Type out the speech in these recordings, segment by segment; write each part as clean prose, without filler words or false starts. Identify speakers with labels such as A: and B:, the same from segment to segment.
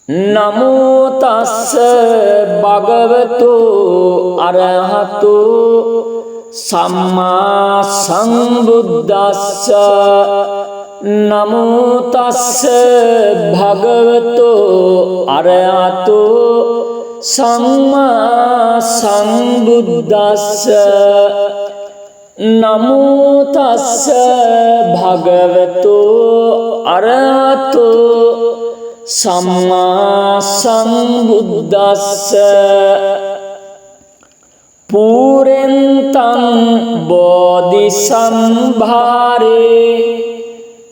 A: නමෝ තස්ස භගවතු අරහතු සම්මා සම්බුද්දස්ස නමෝ තස්ස භගවතු අරහතු සම්මා සම්බුද්දස්ස නමෝ තස්ස භගවතු අරහතු සම්මා සම්බුද්දස්ස පුරෙන්තං බෝධි සම්භාරේ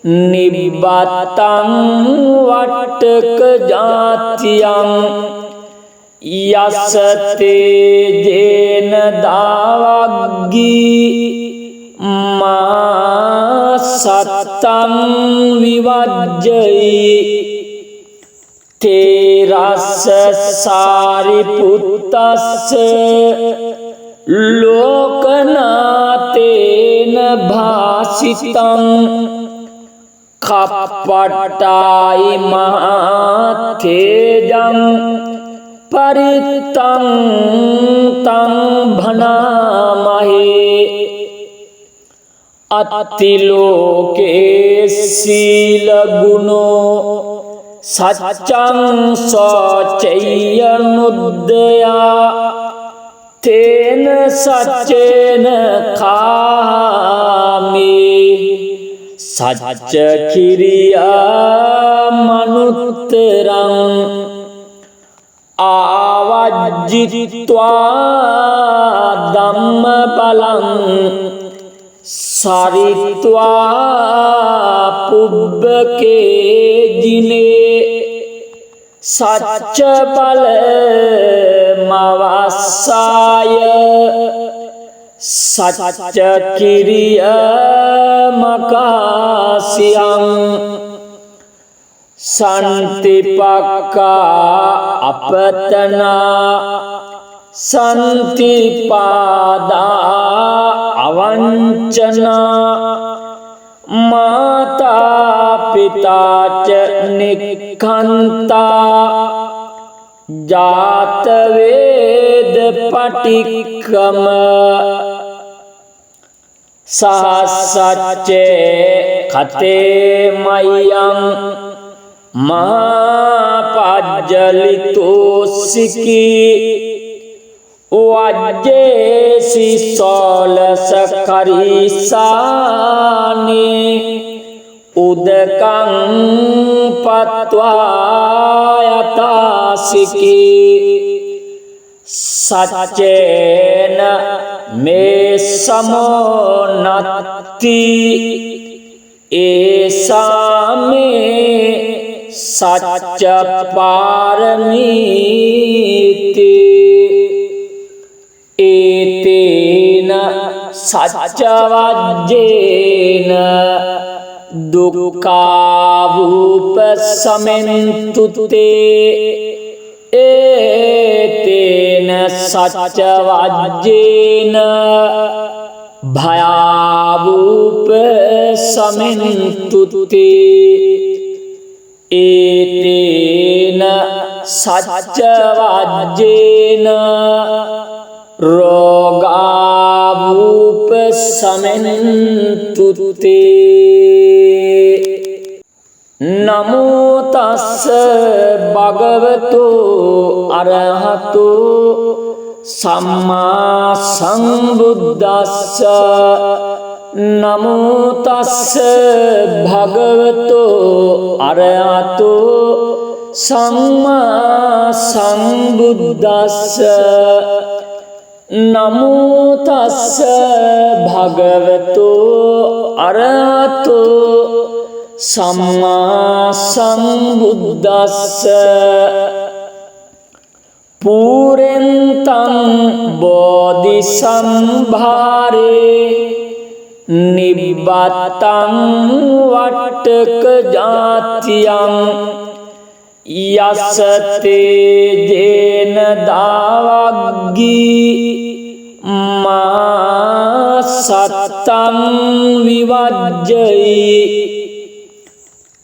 A: නිබ්බතං වට්ටක ජාතියං යසතේ ජේන දාවග්ගී මා සත්තං විවජ්ජයි තේරස්ස සාරිපුත්තස්ස ලෝකනාතේන භාසිතං කප්පට්ටායි මහතේජං පරිත්තං තං භනාමහේ අත්තිලෝකේ සීල ගුණෝ සච්චං සෝචය්‍ය නුද්දයා තේන සච්චේන කාමේ සච්ච කිරියා මනුත්තරං ආවජ්ජිත්වා ධම්ම බලං සරිත්වා පුබ්බකේ ජිනේ සච්ච බල මවස්සාය සච්ච කිරිය මකාසියං සන්තිපක්කා අපතනා සන්තිපාදා අවංචනා මාතා පිතාච නික්ඛන්තා ජාත වේද පටික්කම සහසච්චේ කතේ මයං මාපජ්ජලිතෝසිකී වජ්ජේසි සෝලස කරිසානේ උදකං පත්වා යතාසිකී සච්චේන මේ සමෝනත්ති ඒසාමේ සච්ච පාරමීති ඒතේන සච්ච වජ්ජේන දුක්ඛාවූප සමෙන්තුතේ ඒතේන සච්ච වජ්ජේන භයාවූප සමෙන්තුතේ ඒතේන සච්ච වජ්ජේන රෝගාවූප සමෙන්තුතේ නමෝ තස්ස භගවතු අරහතු සම්මා සම්බුද්දස්ස නමෝ තස්ස භගවතු අරහතු සම්මා සම්බුද්දස්ස නමෝ තස්ස භගවතු අරහතු සම්මා සම්බුද්දස්ස පුරෙන්තං බෝධි සම්භාරේ නිබ්බතං වට්ටක ජාතියං යසතේ ජේන දාවග්ගී මා සත්තං විවජ්ජයි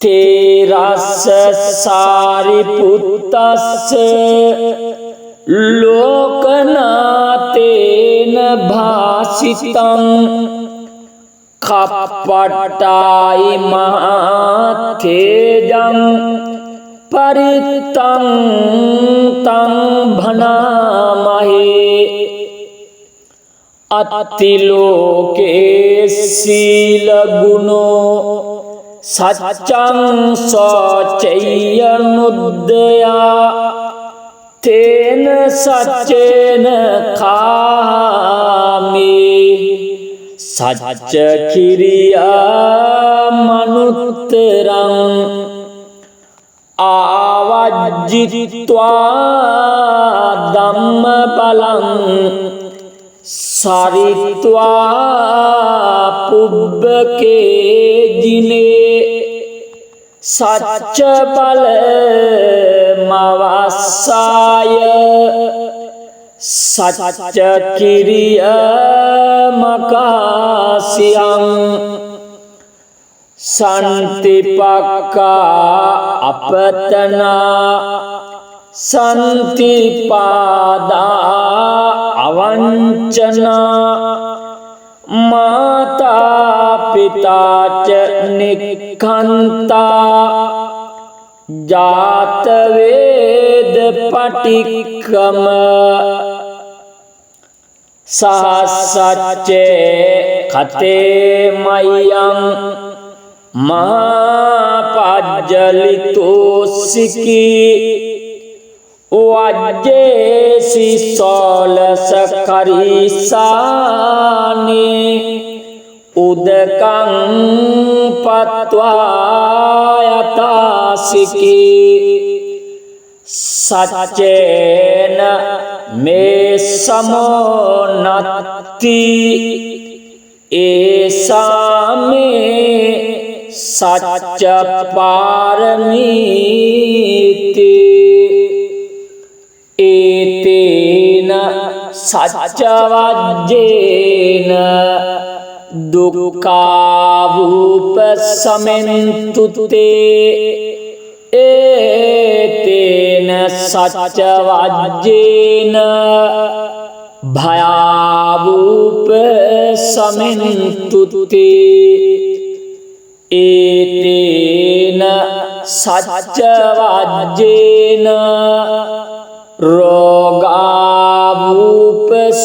A: තේරස්ස සාරිපුත්තස්ස ලෝකනාතේන භාසිතං කප්පට්ටායි මහතේජං පරිත්තං තං භනාමහේ අත්තිලෝකේ සීල ගුණෝ සච්චං සොච්චයනුද්දයා තේන සච්චේන කාමේ සච්ච කිරියා මනුත්තරං ආවජ්ජිත්වා ධම්ම බලං සරිත්වා පුබ්බකේ ජිනේ සච්ච බල මවස්සාය සච්ච කිරිය මකාසියං සන්තිපක්කා අපතනා සන්තිපාදා අවංචනා මාතා පිතාච නික්ඛන්තා ජාත වේද පටික්කම සහසච්චේ කතේ මයං මහපජ්ජලිතෝසිකී වජ්ජේසි සෝලස කරිසානේ උදකං පත්වා යතාසිකී සච්චේන මේ සමෝ නත්ති ඒසාමේ සච්ච පාරමීති ඒතේන සච්ච වජ්ජේන දුක්ඛාවූප සමෙන්තුතේ ඒතේන සච්ච වජ්ජේන භයාවූප සමෙන්තුතේ ඒතේන සච්ච වජ්ජේන රෝගාවූප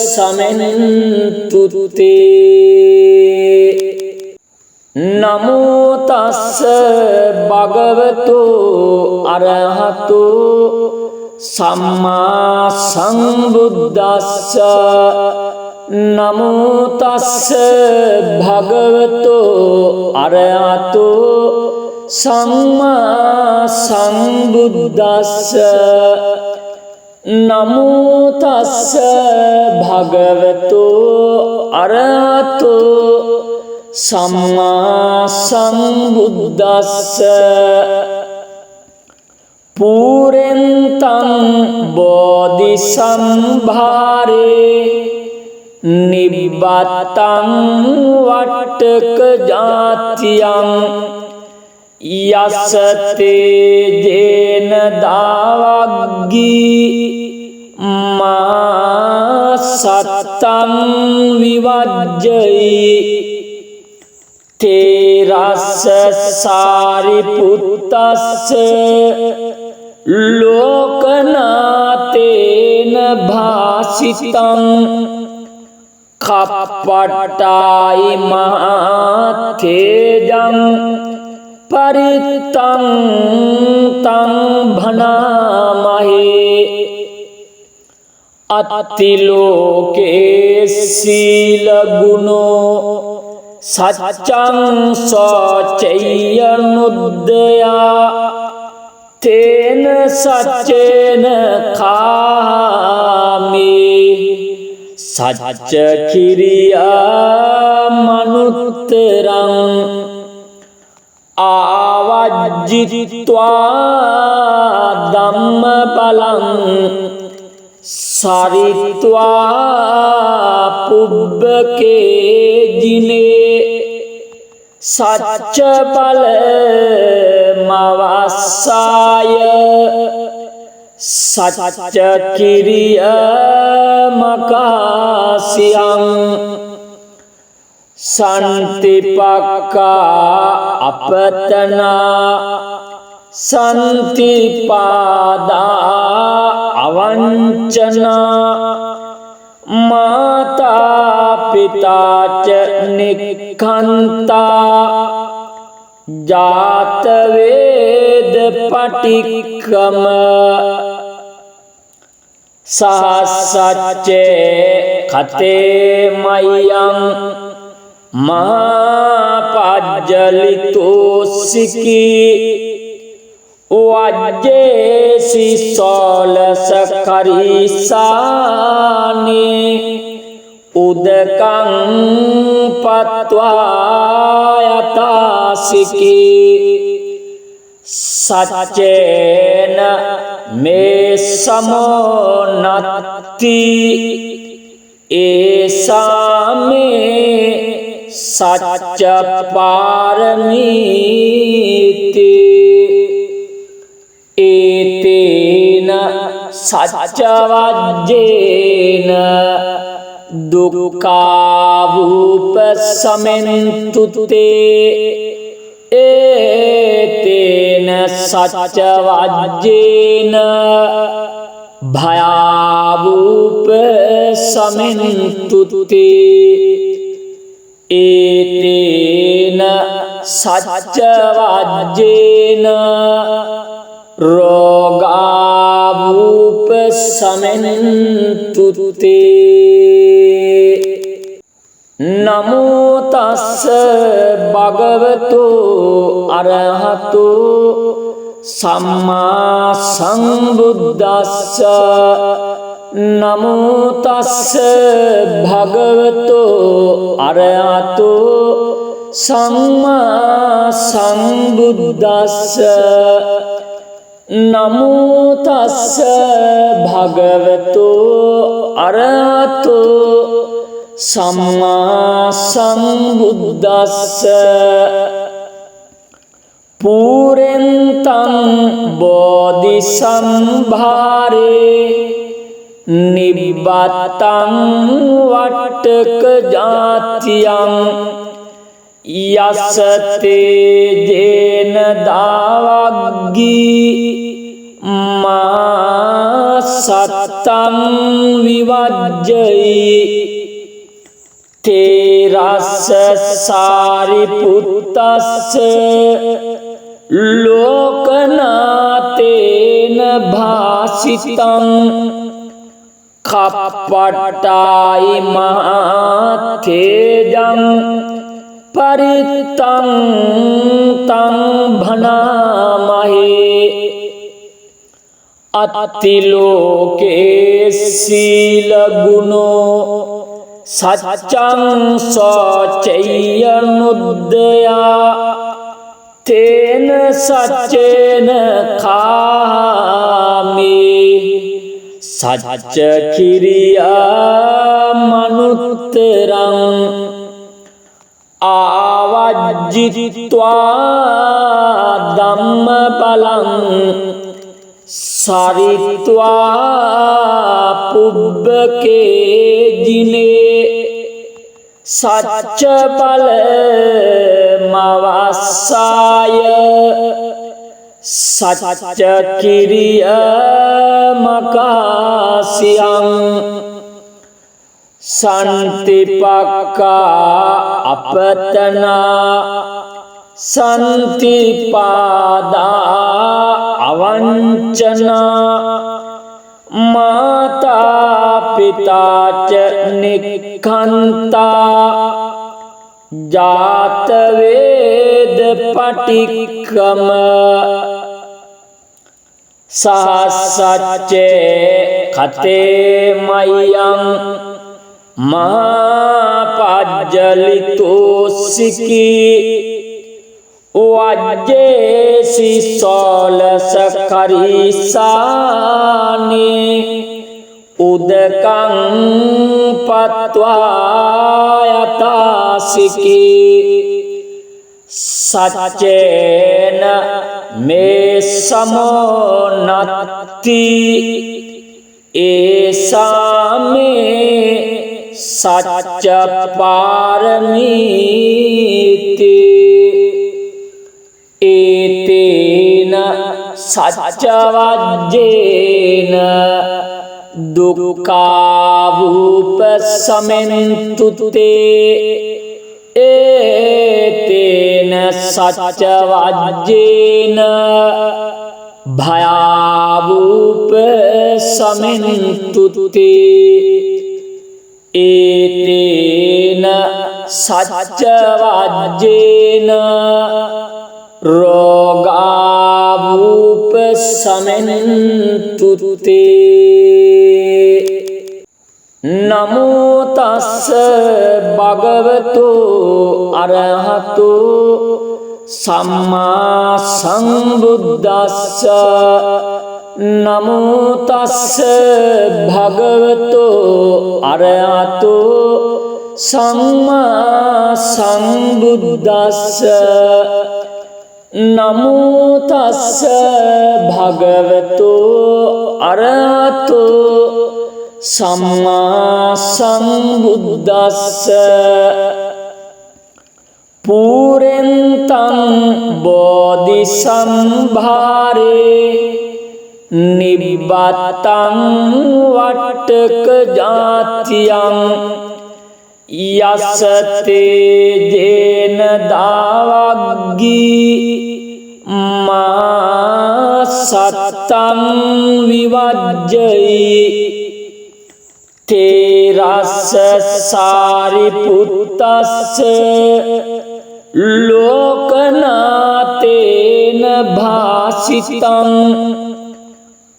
A: සමෙන්තුතේ නමෝ තස්ස භගවතු අරහතු සම්මා සම්බුද්දස්ස නමෝ තස්ස භගවතු අරහතු සම්මා සම්බුද්දස්ස නමෝ තස්ස භගවතු අරහතු සම්මා සම්බුද්දස්ස පුරෙන්තං බෝධි සම්භාරේ නිබ්බතං වට්ටක ජාතියං යසතේ ජේන දාවග්ගී මා සත්තං විවජ්ජයි තේරස්ස සාරිපුත්තස්ස ලෝකනාතේන භාසිතං කප්පට්ටායි මහතේජං පරිත්තං තං භනාමහේ අත්තිලෝකේ සීල ගුණෝ සච්චං සොච්චයනුද්දයා තේන සච්චේන කාමේ සච්ච කිරියා මනුත්තරං ආවජ්ජිත්වා ධම්ම බලං සරිත්වා පුබ්බකේ ජිනේ සච්ච බල මවස්සාය සච්ච කිරිය මකාසියං සන්තිපක්කා අපතනා සන්තිපාදා අවංචනා මාතා පිතාච නික්ඛන්තා ජාත වේද පටික්කම සහසච්චේ කතේ මයං මහාපජ්ජලිතෝසිකී වජ්ජේසි සෝලස කරිසානේ උදකං පත්වා යතාසිකී සච්චේන මේ සමෝනත්ති ඒසාමේ සච්ච පාරමීති ඒතේන සච්ච වජ්ජේන දුක්ඛාවූප සමෙන්තුතේ ඒතේන සච්ච වජ්ජේන භයාවූප සමෙන්තුතේ ඒතේන සච්ච වජ්ජේන රෝගාවූප සමෙන්තුතේ නමෝ තස්ස භගවතු අරහතු සම්මා සම්බුද්දස්ස නමෝ තස්ස භගවතු අරහතු සම්මා සම්බුද්දස්ස නමෝ තස්ස භගවතු අරහතු සම්මා සම්බුද්දස්ස පුරෙන්තං බෝධි සම්භාරේ නිබ්බතං වට්ටක ජාතියං යසතේ ජේන දාවග්ගී මා සත්තං විවජ්ජයි තේරස්ස සාරිපුත්තස්ස ලෝකනාතේන භාසිතං කප්පට්ටායි මහතේජං පරිත්තං තං භනාමහේ අත්තිලෝකේ සීල ගුණෝ සච්චං සෝචය්‍ය නුද්දයා තේන සච්චේන කාමේ සච්ච කිරියා මනුත්තරං ආවජ්ජිත්වා ධම්ම බලං සරිත්වා පුබ්බකේ ජිනේ සච්ච බල මවස්සාය සච්ච කිරිය මකාසියං සන්තිපක්කා අපතනා සන්තිපාදා අවංචනා මාතා පිතාච නික්ඛන්තා ජාත වේද පටික්කම සහසච්චේ කතේ මයං මහාපජ්ජලිතෝසිකී වජ්ජේසි සෝලස කරිසානේ උදකං පත්වා යතාසිකී සච්චේන මේ සමෝ නත්ති ඒසාමේ සච්ච පාරමීති ඒතේන සච්ච වජ්ජේන දුක්ඛාවූප සමෙන්තුතේ ඒතේන සච්ච වජ්ජේන භයාවූප සමෙන්තුතේ ඒතේන සච්ච වජ්ජේන රෝගාවූප සමෙන්තුතේ නමෝ තස්ස භගවතු අරහතු සම්මා සම්බුද්දස්ස නමෝ තස්ස භගවතු අරහතු සම්මා සම්බුද්දස්ස නමෝ තස්ස භගවතු අරහතු සම්මා සම්බුද්දස්ස පුරෙන්තං බෝධි සම්භාරේ නිබ්බතං වට්ටක ජාතියං යසතේ ජේන දාවග්ගී මා සත්තං විවජ්ජයි තේරස්ස සාරිපුත්තස්ස ලෝකනාතේන භාසිතං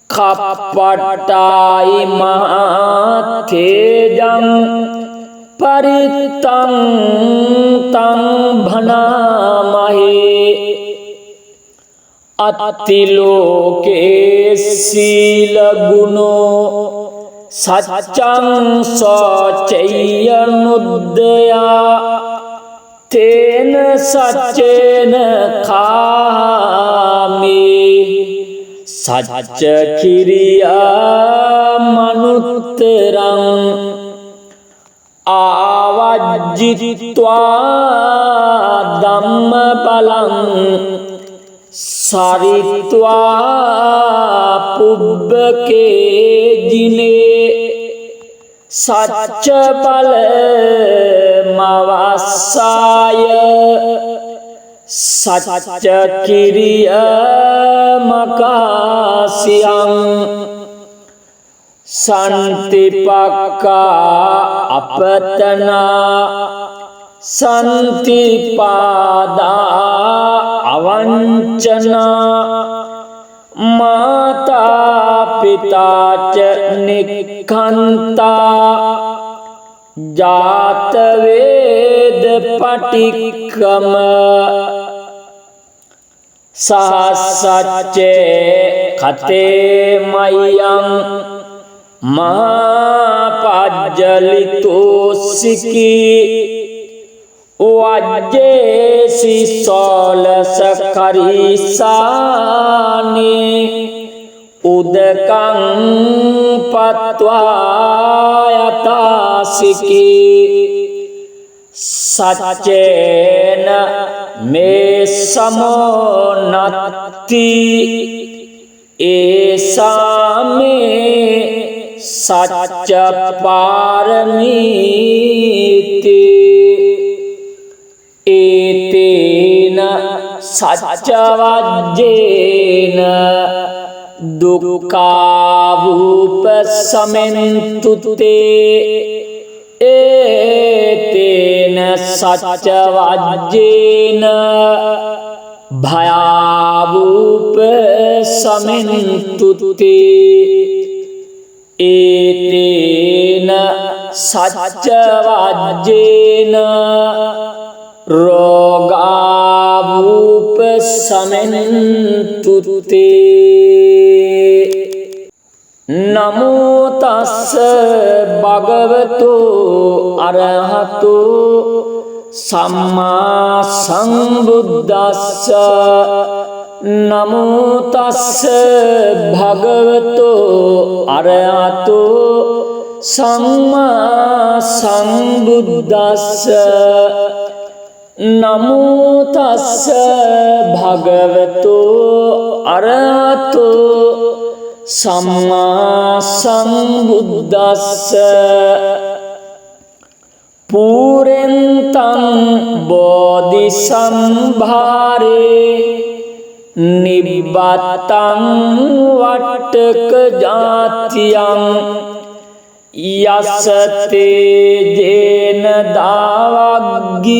A: කප්පට්ටායි මහතේජං පරිත්තං තං භනාමහේ අත්තිලෝකේ සීල ගුණෝ සච්චං සෝචය්‍ය නුද්දයා තේන සච්චේන කාමි සච්ච කිරියා මනුත්තරං ආවජ්ජිත්වා ධම්මපලං සරිත්වා පුබ්බකේ ජිනේ සච්ච බල මවස්සාය සච්ච කිරිය මකාසියං සන්තිපක්කා අපතනා සන්තිපාදා අවංචනා මාතා පිතාච නික්ඛන්තා ජාත වේද පටික්කම සහසච්චේ කතේ මයං මාපජ්ජලිතෝසිකී වජ්ජේසි සෝලස කරිසානේ උදකං පත්වා යතාසිකී සච්චේන මේ සමෝ නත්ති ඒසාමේ සච්ච පාරමීති ඒතේන සච්ච වජ්ජේන දුක්ඛාවූප සමෙන්තුතේ ඒතේන සච්ච වජ්ජේන භයාවූප සමෙන්තුතේ ඒතේන සච්ච වජ්ජේන රෝගාවූප සමෙන්තුතේ නමෝ තස්ස භගවතු අරහතු සම්මා සම්බුද්දස්ස නමෝ තස්ස භගවතු අරහතු සම්මා සම්බුද්දස්ස නමෝ තස්ස භගවතු අරහතු සම්මා සම්බුද්දස්ස පුරෙන්තං බෝධි සම්භාරේ නිබ්බතං වට්ටක ජාතියං යසතේ ජේන දාවග්ගී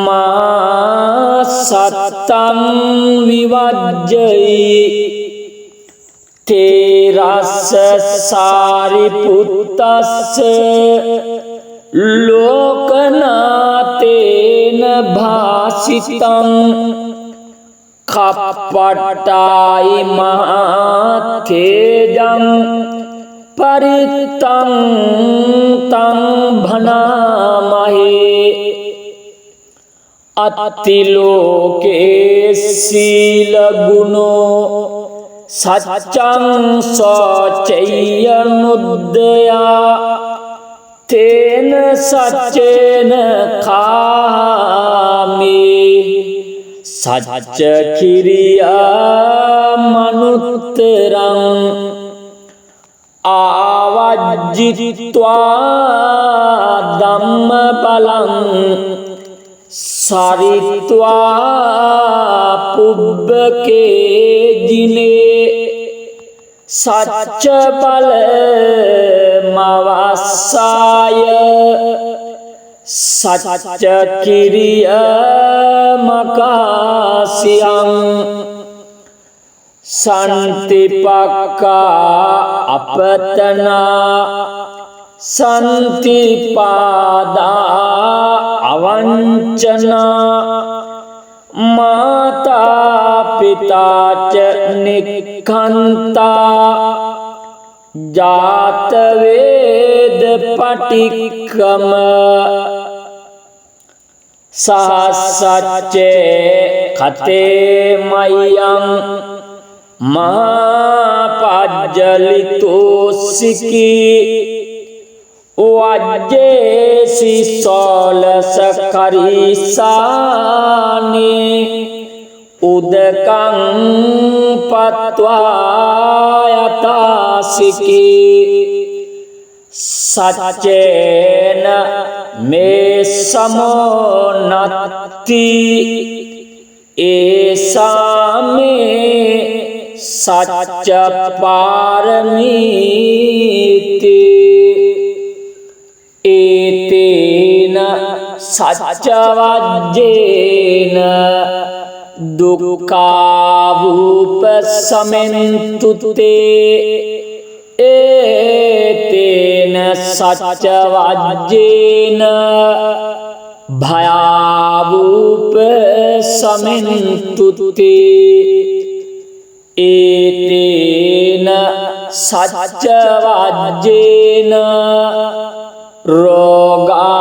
A: මා සත්තං විවජ්ජයි තේරස්ස සාරිපුත්තස්ස ලෝකනාතේන භාසිතං කප්පට්ටායි මහතේජං පරිත්තං තං භනාමහේ අත්තිලෝකේ සීල ගුණෝ සච්චං සෝචය්‍ය නුද්දයා තේන සච්චේන කාමේ සච්ච කිරියා මනුත්තරං ආවජ්ජිත්වා ධම්ම බලං සරිත්වා පුබ්බකේ ජිනේ සච්ච බල මවස්සාය සච්ච කිරිය මකාසියං සන්තිපක්කා අපතනා සන්තිපාදා අවංචනා මාතා පිතාච නික්ඛන්තා ජාත වේද පටික්කම සහසච්චේ කතේ මයං මාපජ්ජලිතෝසිකී වජ්ජේසි සෝලස කරිසානේ උදකං පත්වා යතාසිකී සච්චේන මේ සමෝනත්ති ඒසාමේ සච්ච පාරමීති ඒතේන සච්ච වජ්ජේන දුක්ඛාවූප සමෙන්තුතේ ඒතේන සච්ච වජ්ජේන භයාවූප සමෙන්තුතේ ඒතේන සච්ච වජ්ජේන රෝගාවූප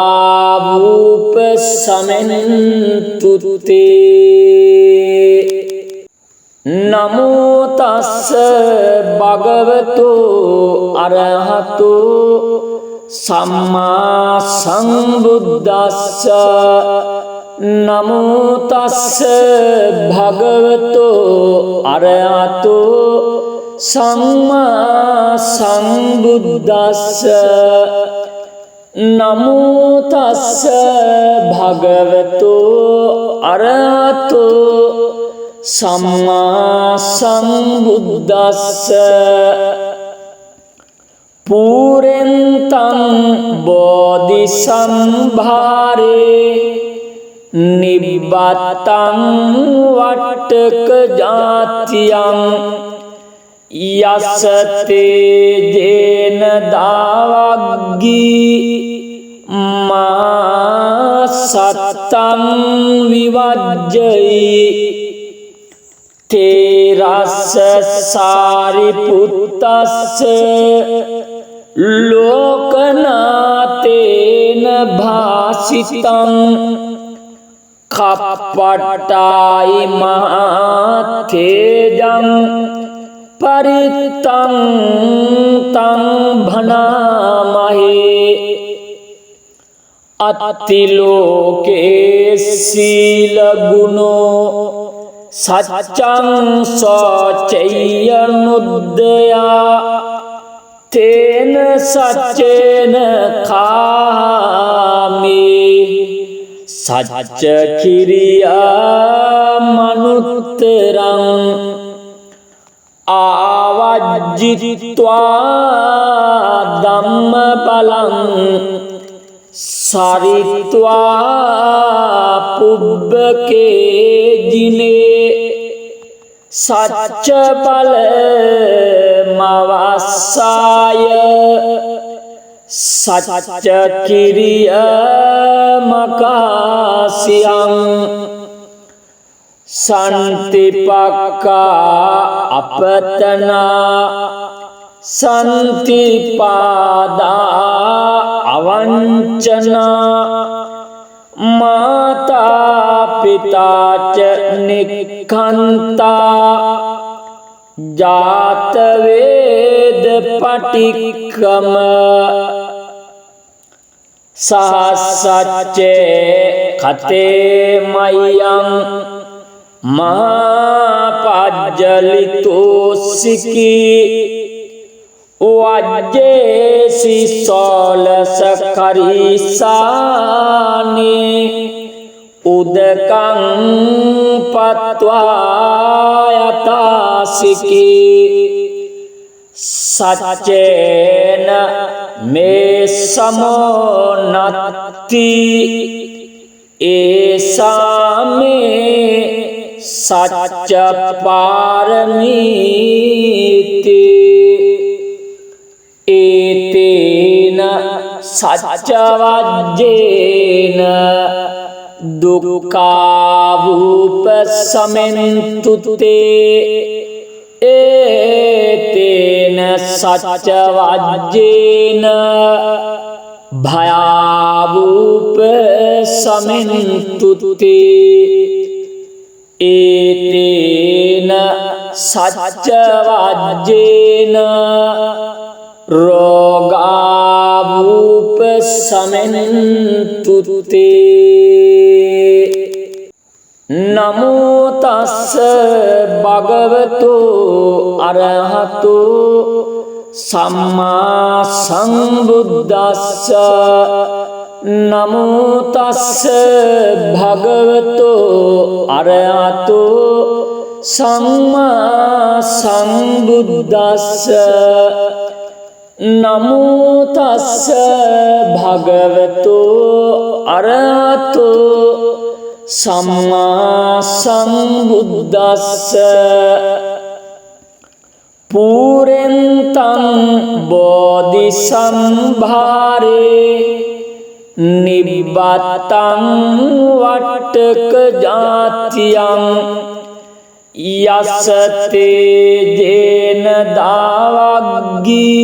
A: සමෙන්තුතේ නමෝ තස්ස භගවතු අරහතු සම්මා සම්බුද්දස්ස නමෝ තස්ස භගවතු අරහතු සම්මා සම්බුද්දස්ස නමෝ තස්ස භගවතු අරහතු සම්මා සම්බුද්දස්ස පුරෙන්තං බෝධි සම්භාරේ නිබ්බතං වට්ටක ජාතියං යසතේ ජේන දාවග්ගී මා සත්තං විවජ්ජයි තේරස්ස සාරිපුත්තස්ස लोकनाथेन भासितं खप्पटायि महातेजं परितं तं भनामहे अत्तिलोके शीलगुणो सच्चं सचैर्नुदया तेन सच्चेन खामि सच्च किरियामनुत्तरं आवज्जित्वा धम्मफलं सारित्वा पुब्बके जिने सच्च फलमवस्साय सच्च किरियामकास्यं सन्तिपक्का अपतना सन्तिपादा अवञ्चना माता पिता च निखन्ता जातवेद पटिक्कम सहसच्चे खते मह्यं महापज्जलितोऽसिकी वज्जेसि सोलसखरीसानि उदकं पत्वा यतासिकी सच्चेन मे समोन्नति एषा मे सच्च पारमीति एतेन सच्चवज्जेन दुःखावुपशमन्तु ते एतेन सच्चवज्जेन भयावुपशमन्तु ते एतेन सच्चवज्जेन रोगावुपशमन्तु ते। नमो तस्स भगवतो अरहतो सम्मा सम्बुद्धस्स नमो तस्स भगवतो अरहतो सम्मा सम्बुद्धस्स नमो तस्स भगवतो अरहतो सम्मा सम्बुद्धस्स पूरेन्तं बोधिसंभारे निब्बतं वट्टकजात्यं यस्य तेजेन दावग्गी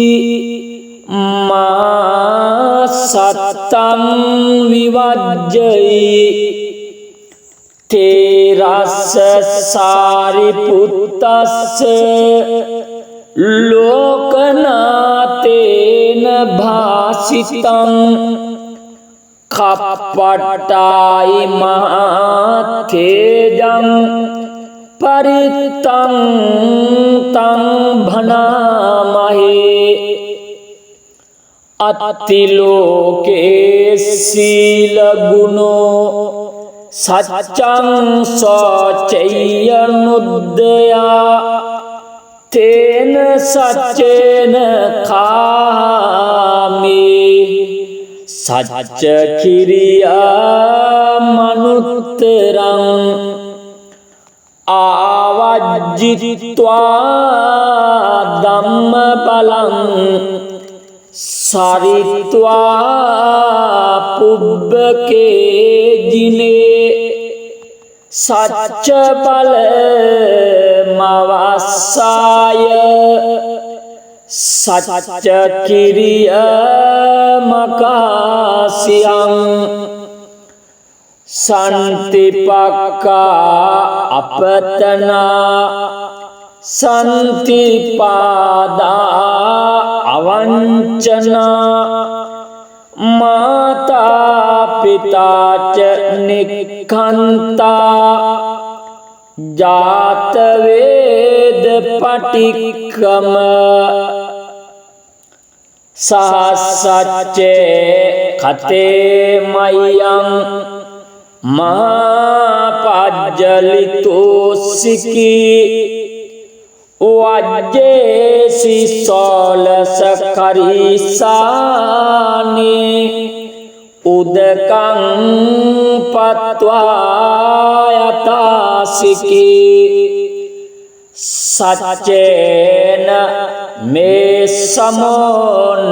A: मा सत्तं विवज्जयि तेरस्य सारिपुत्तस्य लोकनाथेन भासितं खप्पटायि महातेजं परितं तं भनामहे अत्तिलोके शीलगुणो सच्चं सचैर्नुदया तेन सच्चेन खामि सच्च किरियामनुत्तरं आवज्जित्वा धम्मफलं सारित्वा पुब्बके जिने सच्च फलमवस्साय සච්ච කිරිය මකාසියං සන්තිපක්කා අපතනා සන්තිපාදා අවංචනා මාතා පිතාච නික්ඛන්තා ජාත වේද පටික්කම සහසච්චේ කතේ මයං මාපජ්ජලිතෝසිකී වජ්ජේසි සෝලස කරිසානේ උදකං පත්වා යතාසිකී සච්චේන මේ සමෝනත්ති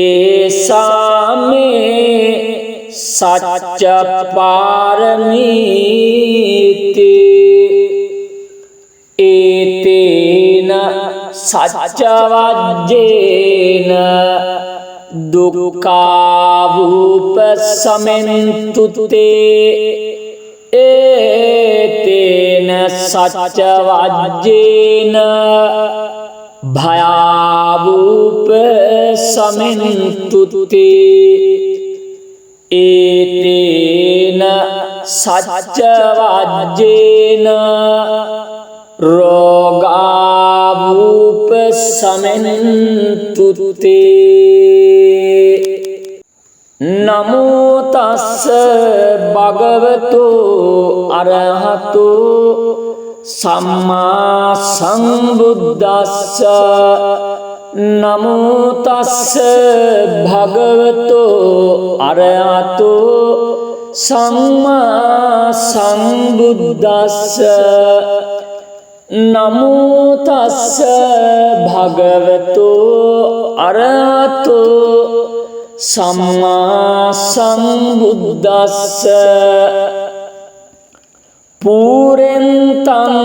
A: ඒසාමේ සච්ච පාරමීති ඒතේන සච්ච වජ්ජේන දුක්ඛාවූප සමෙන්තුතේ ඒතේන සච්ච වජ්ජේන භයාවූප සමෙන්තුතේ ඒතේන සච්ච වජ්ජේන රෝගාවූප සමෙන්තුතේ නමෝ තස්ස භගවතු අරහතු සම්මා සම්බුද්දස්ස නමෝ තස්ස භගවතු අරහතු සම්මා සම්බුද්දස්ස නමෝ තස්ස භගවතු අරහතු සම්මා සම්බුද්දස්ස පුරෙන්තං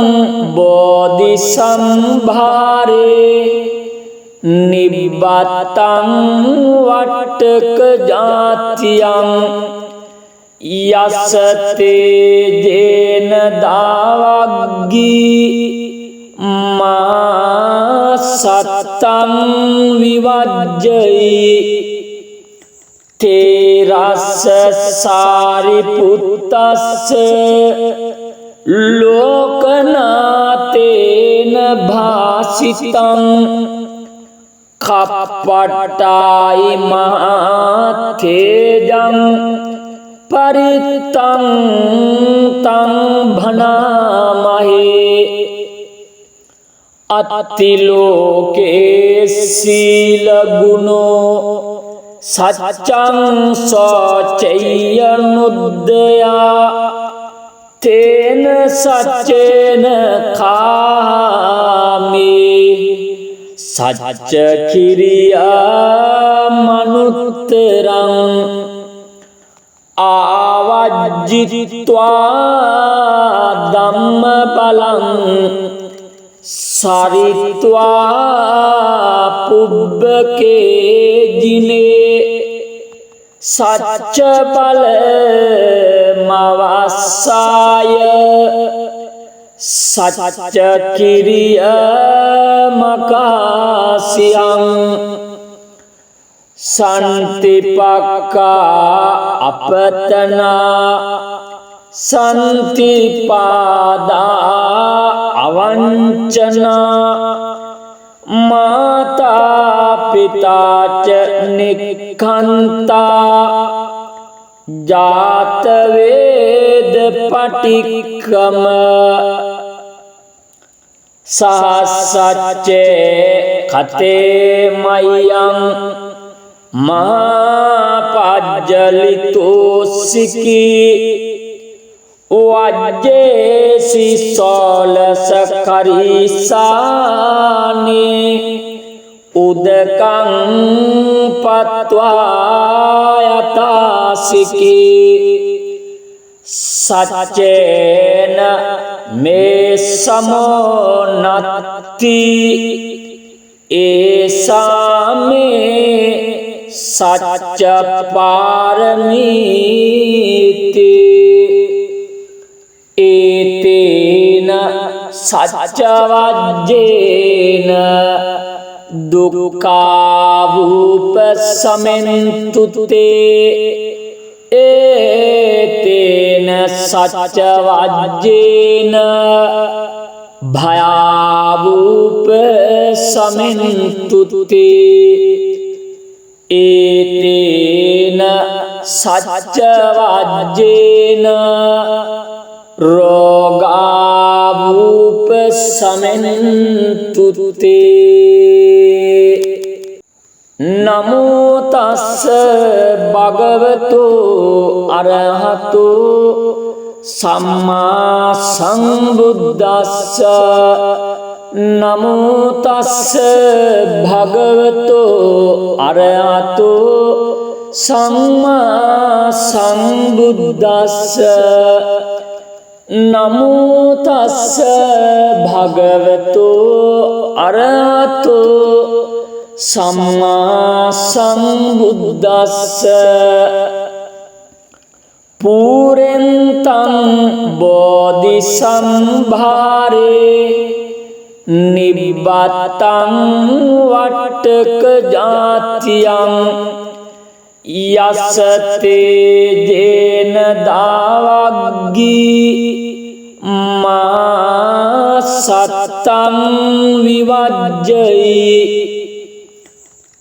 A: බෝධි සම්භාරේ නිබ්බතං වට්ටක ජාතියං යසතේ ජේන දාවග්ගී මා සත්තං විවජ්ජයි තේරස්ස සාරිපුත්තස්ස ලෝකනාතේන භාසිතං කප්පට්ටායි මහතේජං පරිත්තං තං භනාමහේ අත්තිලෝකේ සීල ගුණෝ සච්චං සෝචය්‍ය නුද්දයා තේන සච්චේන කාමේ සච්ච කිරියා මනුත්තරං ආවජ්ජිත්වා ධම්ම බලං සරිත්වා පුබ්බකේ ජිනේ සච්ච බල මවස්සාය සච්ච කිරිය මකාසියං සන්තිපක්කා අපතනා සන්තිපාදා අවංචනා මාතා පිතාච නික්ඛන්තා ජාත වේද පටික්කම සහසච්චේ කතේ මයං මාපජ්ජලිතෝසිකී වජ්ජේසි සෝලස කරිසානේ උදකං පත්වා යතාසිකී සච්චේන මේ සමෝනත්ති ऐसा में सच्च पारमीति एतेन सच्चवज्जेन दुःखावुपशमन्तु ते एतेन सच्चवज्जेन भयावुपशमन्तु ते एतेन सच्चवज्जेन रोगावुपशमन्तु ते। नमो तस्स भगवतो अरहतो सम्मा संबुद्दस्स। नमो तस्स भगवतो अरहतो सम्मा संबुद्दस्स। नमो तस्स भगवतो अरहतो सम्मा संबुद्दस्स। पूरेन्तं बोधिसंभारे निब्बतं वट्टकजात्यं यस्य तेजेन दावग्गी मा सत्तं विवज्जयि।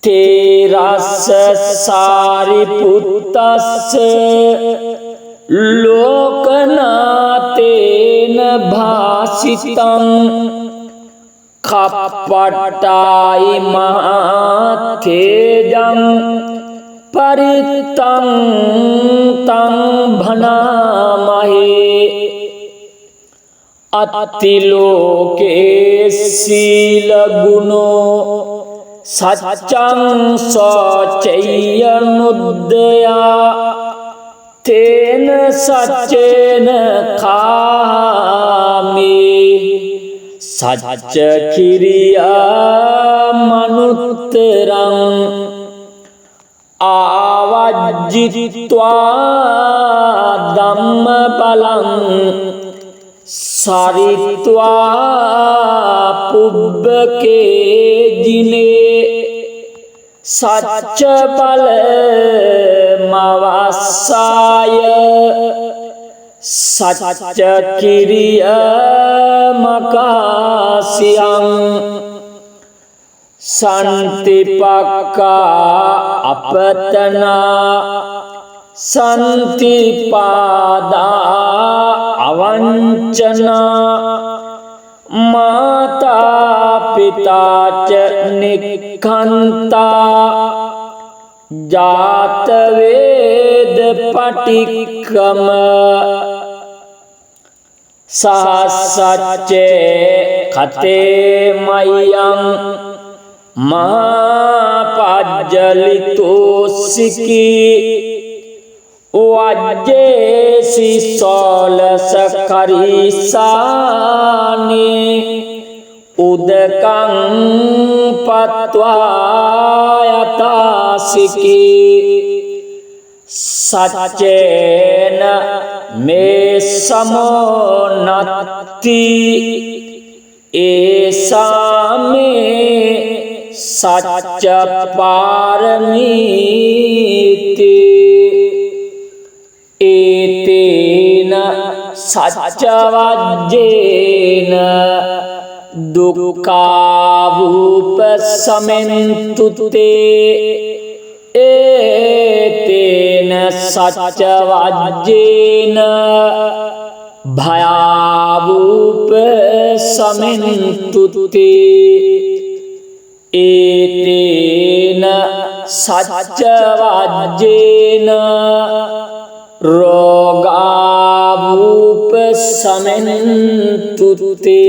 A: तेरस्य सारिपुत्तस्य लोकनाथेन भाषितं कपटाय महातेजं परितं तं भनामहे। अतिलोके शीलगुणो सच्चं शौचय्यनुदया तेन सच्चेन खामि। सच्च क्रियामनुत्तरं आवज्जित्वा धम्मफलं सारित्वा पुब्बके जिने। सच्च फलमवसाय सच्च क्रियामकास्यं। सन्तिपक्का अपतना सन्तिपादा अवञ्चना। माता पिता च निखन्ता जातवेद पटिक्रम। सहस्रच्चे खते मह्यं महापज्जलितोषिकी। वज्जेसि सोलसकरिसानि उदकं पत्वा यतासिकी। सच्चेन मे समोन्नति ऐसा में सच्च पारमीति। एतेन सच्चवज्जेन दुःखावुपशमन्तु ते एतेन सच्चवज्जेन भयावुपशमन्तु ते एतेन सच्चवज्जेन रोगावुपशमन्तु ते।